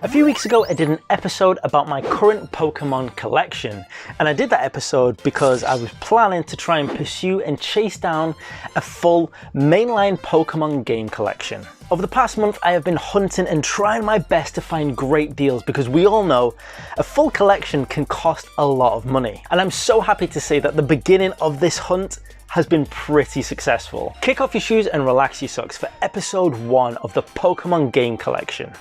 A few weeks ago, I did an episode about my current Pokemon collection, and I did that episode because I was planning to try and pursue and chase down a full mainline Pokemon game collection. Over the past month, I have been hunting and trying my best to find great deals because we all know a full collection can cost a lot of money. And I'm so happy to say that the beginning of this hunt has been pretty successful. Kick off your shoes and relax your socks for episode 1 of the Pokemon game collection.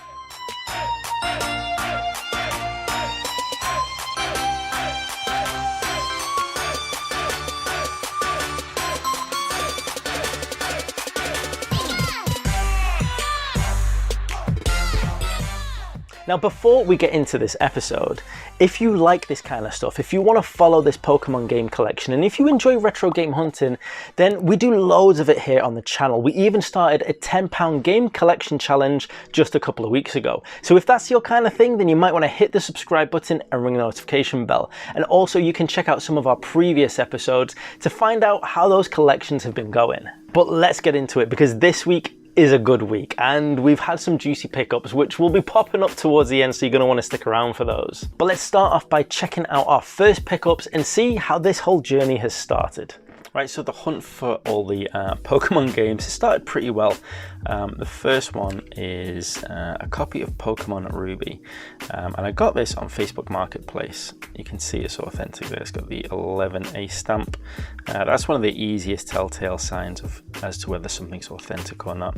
Now, before we get into this episode, if you like this kind of stuff, if you want to follow this Pokemon game collection, and if you enjoy retro game hunting, then we do loads of it here on the channel. We even started a £10 game collection challenge just a couple of weeks ago. So if that's your kind of thing, then you might want to hit the subscribe button and ring the notification bell. And also you can check out some of our previous episodes to find out how those collections have been going. But let's get into it, because this week is a good week and we've had some juicy pickups which will be popping up towards the end, so you're going to want to stick around for those. But let's start off by checking out our first pickups and see how this whole journey has started. Right, so the hunt for all the Pokemon games has started pretty well. The first one is a copy of Pokemon Ruby, and I got this on Facebook Marketplace. You can see it's authentic there. It's got the 11A stamp. That's one of the easiest telltale signs as to whether something's authentic or not.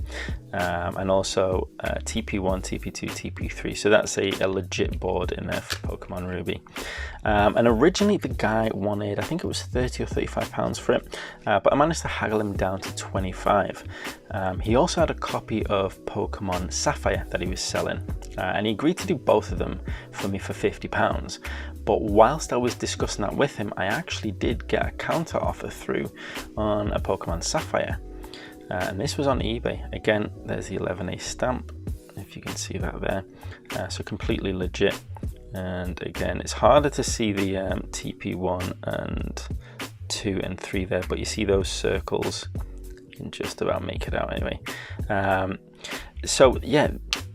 And also TP1, TP2, TP3. So that's a legit board in there for Pokemon Ruby. And originally the guy wanted, I think it was £30 or £35 for it, but I managed to haggle him down to 25. He also had a copy of Pokemon Sapphire that he was selling, and he agreed to do both of them for me for £50. But whilst I was discussing that with him, I actually did get a counter offer through on a Pokemon Sapphire, and this was on eBay. Again, there's the 11A stamp, if you can see that there, so completely legit. And again, it's harder to see the TP1 and 2 and 3 there, but you see those circles. You can just about make it out anyway. So yeah,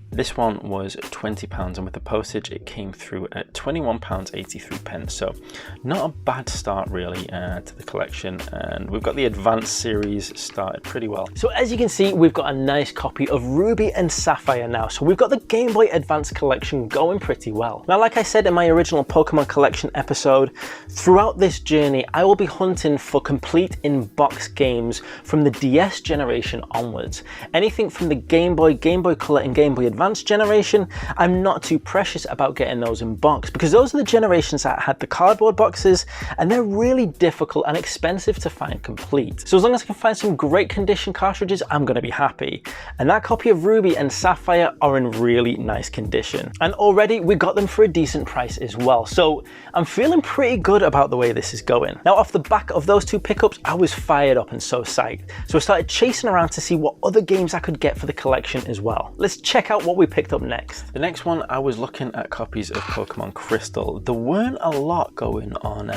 this one was £20, and with the postage it came through at £21.83. So not a bad start really to the collection, and we've got the Advanced series started pretty well. So as you can see, we've got a nice copy of Ruby and Sapphire now, so we've got the Game Boy Advance collection going pretty well. Now, like I said in my original Pokemon collection episode, throughout this journey I will be hunting for complete in-box games from the DS generation onwards. Anything from the Game Boy Color and Game Boy Advance generation, I'm not too precious about getting those in box, because those are the generations that had the cardboard boxes and they're really difficult and expensive to find complete. So as long as I can find some great condition cartridges, I'm going to be happy. And that copy of Ruby and Sapphire are in really nice condition, and already we got them for a decent price as well. So I'm feeling pretty good about the way this is going. Now, off the back of those two pickups, I was fired up and so psyched. So I started chasing around to see what other games I could get for the collection as well. Let's check out what we picked up next. The next one, I was looking at copies of Pokemon Crystal. There weren't a lot going on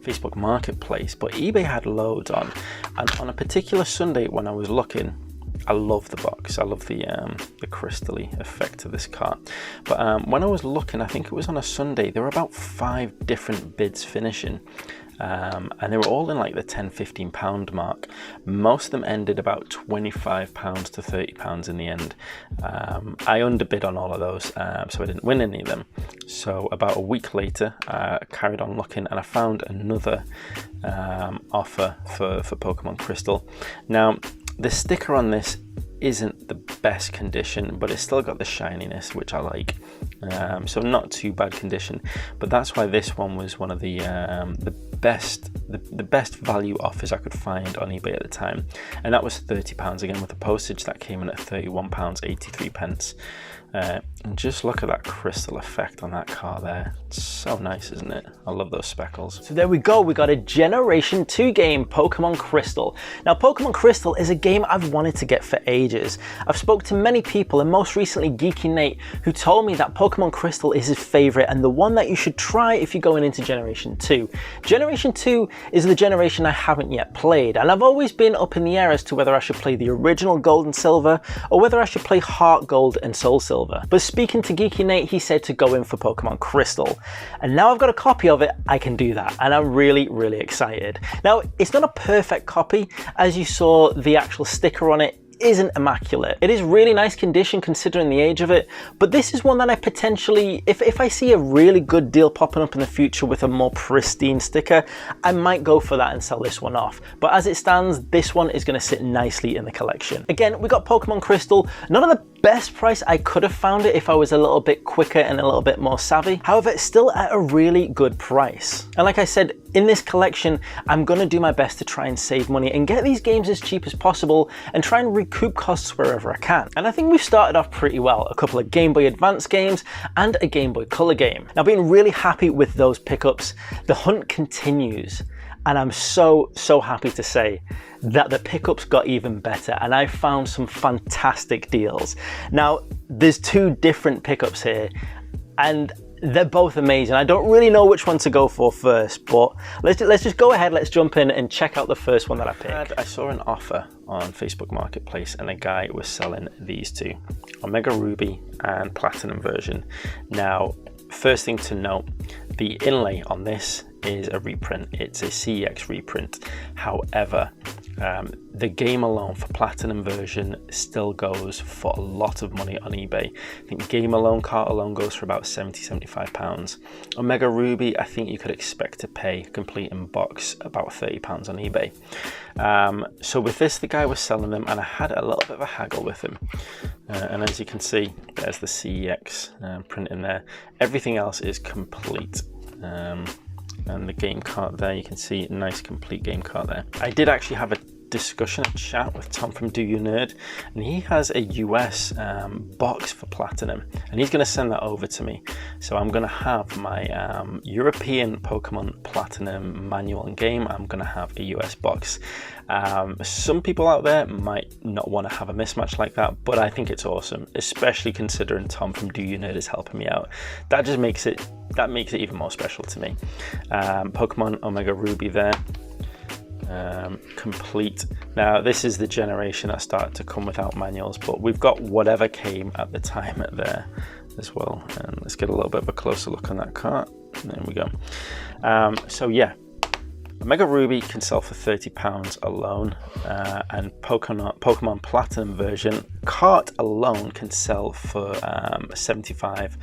Facebook Marketplace, but eBay had loads on. And on a particular Sunday when I was looking, I love the box. I love the crystally effect to this card. But when I was looking, I think it was on a Sunday, there were about 5 different bids finishing. And they were all in like the £10–15 mark. Most of them ended about £25 to £30 in the end. I underbid on all of those, so I didn't win any of them. So about a week later, I carried on looking and I found another offer for Pokemon Crystal. Now, the sticker on this isn't the best condition, but it's still got the shininess, which I like. So not too bad condition, but that's why this one was one of the best value offers I could find on eBay at the time, and that was £30 again with the postage. That came in at £31.83. And just look at that crystal effect on that car there. It's so nice, isn't it? I love those speckles. So there we go, we got a Generation 2 game, Pokemon Crystal. Now, Pokemon Crystal is a game I've wanted to get for ages. I've spoke to many people, and most recently Geeky Nate, who told me that Pokemon Crystal is his favourite and the one that you should try if you're going into Generation 2. Generation Generation 2 is the generation I haven't yet played, and I've always been up in the air as to whether I should play the original Gold and Silver or whether I should play Heart Gold and Soul Silver. But speaking to Geeky Nate, he said to go in for Pokemon Crystal, and now I've got a copy of it, I can do that, and I'm really, really excited. Now, it's not a perfect copy. As you saw, the actual sticker on it isn't immaculate. It is really nice condition considering the age of it, but this is one that I potentially, if I see a really good deal popping up in the future with a more pristine sticker, I might go for that and sell this one off. But as it stands, this one is going to sit nicely in the collection. Again, we got Pokemon Crystal, not at the best price I could have found it if I was a little bit quicker and a little bit more savvy. However, it's still at a really good price. And like I said, in this collection, I'm going to do my best to try and save money and get these games as cheap as possible and try and recoup costs wherever I can. And I think we've started off pretty well. A couple of Game Boy Advance games and a Game Boy Color game. Now, being really happy with those pickups, the hunt continues. And I'm so happy to say that the pickups got even better and I found some fantastic deals. Now, there's two different pickups here and they're both amazing. I don't really know which one to go for first, but let's just go ahead, let's jump in and check out the first one that I picked. I saw an offer on Facebook Marketplace and a guy was selling these two, Omega Ruby and Platinum version. Now, first thing to note, the inlay on this is a reprint. It's a CEX reprint. However, the game alone for Platinum version still goes for a lot of money on eBay. I think game alone, cart alone goes for about £70–75. Omega Ruby, I think you could expect to pay complete in box about £30 on eBay. So with this, the guy was selling them and I had a little bit of a haggle with him. And as you can see, there's the CEX print in there. Everything else is complete. And the game cart there, you can see a nice complete game cart there. I did actually have a discussion, a chat with Tom from Do You Nerd, and he has a US box for Platinum and he's going to send that over to me. So I'm going to have my European Pokemon Platinum manual and game. I'm going to have a US box. Some people out there might not want to have a mismatch like that, but I think it's awesome, especially considering Tom from Do You Nerd is helping me out. That just makes it even more special to me. Pokemon Omega Ruby there. Complete. Now this is the generation that started to come without manuals, but we've got whatever came at the time there as well. And let's get a little bit of a closer look on that cart. There we go. So yeah, Omega Ruby can sell for £30 alone, and Pokemon Platinum version cart alone can sell for 75,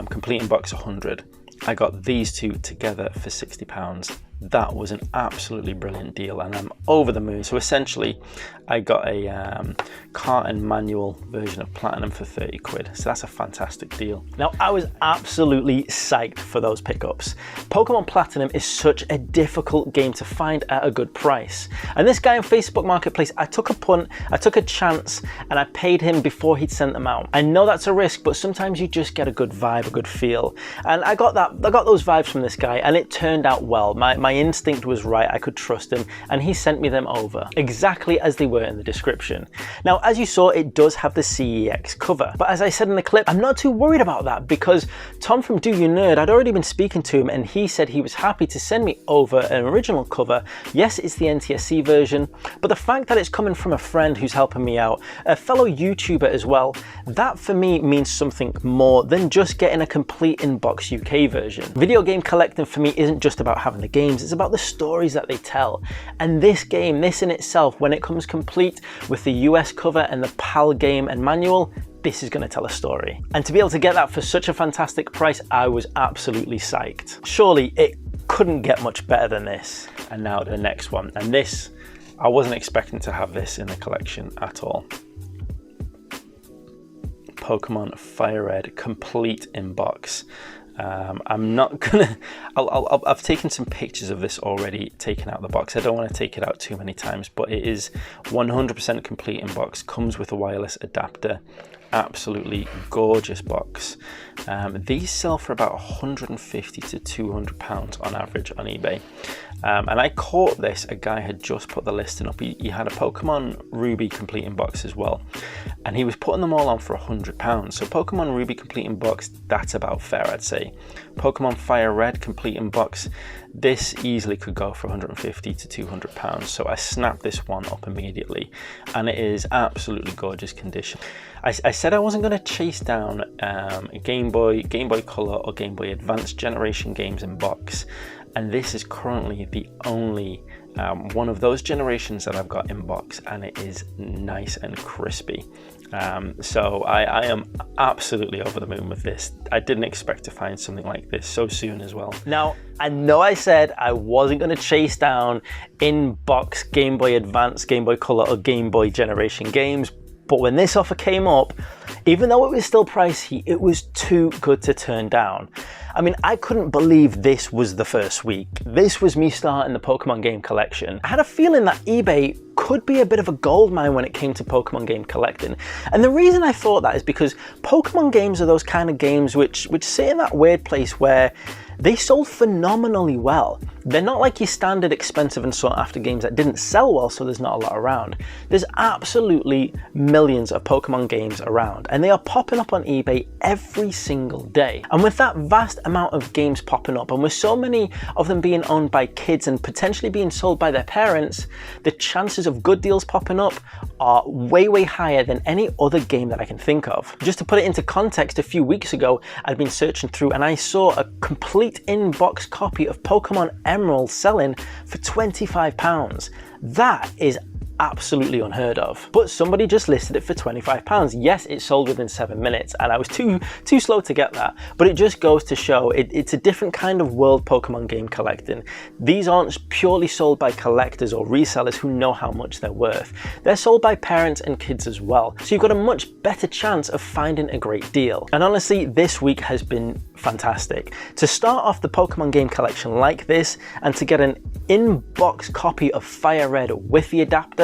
complete in box 100. I got these two together for £60. That was an absolutely brilliant deal and I'm over the moon. So essentially I got a cart and manual version of Platinum for 30 quid. So that's a fantastic deal. Now I was absolutely psyched for those pickups. Pokemon Platinum is such a difficult game to find at a good price. And this guy on Facebook Marketplace, I took a punt, I took a chance and I paid him before he'd sent them out. I know that's a risk, but sometimes you just get a good vibe, a good feel. And I got those vibes from this guy and it turned out well. My instinct was right, I could trust him, and he sent me them over exactly as they were in the description. Now, as you saw, it does have the CEX cover, but as I said in the clip, I'm not too worried about that because Tom from Do You Nerd, I'd already been speaking to him and he said he was happy to send me over an original cover. Yes, it's the NTSC version, but the fact that it's coming from a friend who's helping me out, a fellow YouTuber as well, that for me means something more than just getting a complete in-box UK version. Video game collecting for me isn't just about having the games, it's about the stories that they tell. And this game, this in itself, when it comes complete with the US cover and the PAL game and manual, this is going to tell a story. And to be able to get that for such a fantastic price, I was absolutely psyched. Surely it couldn't get much better than this. And now the next one. And this, I wasn't expecting to have this in the collection at all. Pokemon Fire Red complete in box. I'm not gonna, I've taken some pictures of this already taken out of the box. I don't want to take it out too many times, but it is 100% complete in box, comes with a wireless adapter, absolutely gorgeous box. These sell for about 150 to 200 pounds on average on eBay. And I caught this, a guy had just put the listing up. He had a Pokemon Ruby complete in box as well, and he was putting them all on for 100 pounds. So Pokemon Ruby complete in box, that's about fair, I'd say. Pokemon Fire Red complete in box, this easily could go for 150 to 200 pounds. So I snapped this one up immediately, and it is absolutely gorgeous condition. I said I wasn't going to chase down Game Boy Color or Game Boy Advance generation games in box, and this is currently the only one of those generations that I've got in box, and it is nice and crispy. So I am absolutely over the moon with this. I didn't expect to find something like this so soon as well. Now, I know I said I wasn't going to chase down in-box Game Boy Advance, Game Boy Color, or Game Boy generation games, but when this offer came up, even though it was still pricey, it was too good to turn down. I mean, I couldn't believe this was the first week. This was me starting the Pokemon game collection. I had a feeling that eBay could be a bit of a goldmine when it came to Pokemon game collecting. And the reason I thought that is because Pokemon games are those kind of games which sit in that weird place where they sold phenomenally well. They're not like your standard expensive and sought after games that didn't sell well, so there's not a lot around. There's absolutely millions of Pokemon games around, and they are popping up on eBay every single day. And with that vast amount of games popping up, and with so many of them being owned by kids and potentially being sold by their parents, the chances of good deals popping up are way higher than any other game that I can think of. Just to put it into context, a few weeks ago, I'd been searching through and I saw a complete in-box copy of Pokemon Emerald selling for £25. That is absolutely unheard of. But somebody just listed it for £25. Yes, it sold within 7 minutes, and I was too slow to get that. But it just goes to show it's a different kind of world, Pokemon game collecting. These aren't purely sold by collectors or resellers who know how much they're worth. They're sold by parents and kids as well. So you've got a much better chance of finding a great deal. And honestly, this week has been fantastic. To start off the Pokemon game collection like this, and to get an in-box copy of Fire Red with the adapter,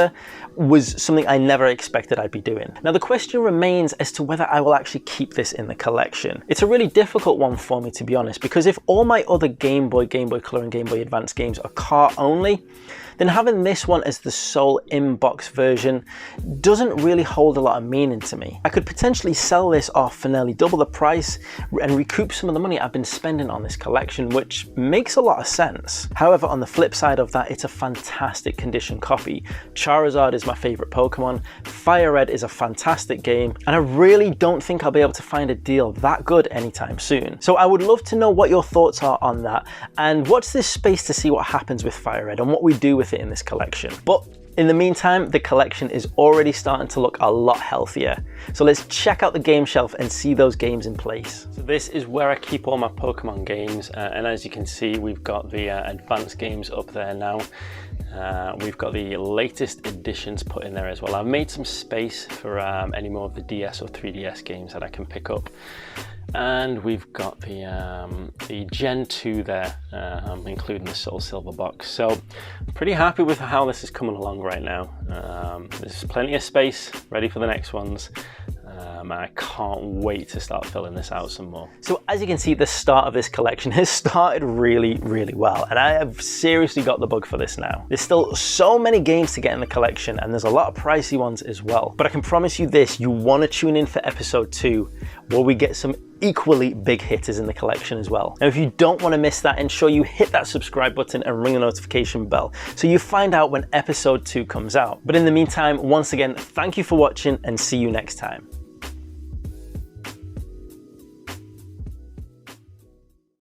was something I never expected I'd be doing. Now the question remains as to whether I will actually keep this in the collection. It's a really difficult one for me, to be honest, because if all my other Game Boy Color and Game Boy Advance games are cart only, then having this one as the sole in-box version doesn't really hold a lot of meaning to me. I could potentially sell this off for nearly double the price and recoup some of the money I've been spending on this collection, which makes a lot of sense. However, on the flip side of that, it's a fantastic condition copy. Charizard is my favorite Pokemon, Fire Red is a fantastic game, and I really don't think I'll be able to find a deal that good anytime soon. So I would love to know what your thoughts are on that, and watch this space to see what happens with Fire Red and what we do with it in this collection. But in the meantime, the collection is already starting to look a lot healthier. So let's check out the game shelf and see those games in place. So this is where I keep all my Pokemon games, and as you can see, we've got the advanced games up there now. We've got the latest editions put in there as well. I've made some space for any more of the DS or 3DS games that I can pick up. And we've got the Gen 2 there, including the Soul Silver box. So I'm pretty happy with how this is coming along right now. There's plenty of space ready for the next ones. I can't wait to start filling this out some more. So as you can see, the start of this collection has started really well, and I have seriously got the bug for this now. There's still so many games to get in the collection, and there's a lot of pricey ones as well. But I can promise you this, you want to tune in for episode 2, where we get some equally big hitters in the collection as well. Now, if you don't want to miss that, ensure you hit that subscribe button and ring the notification bell so you find out when episode 2 comes out. But in the meantime, once again, thank you for watching and see you next time.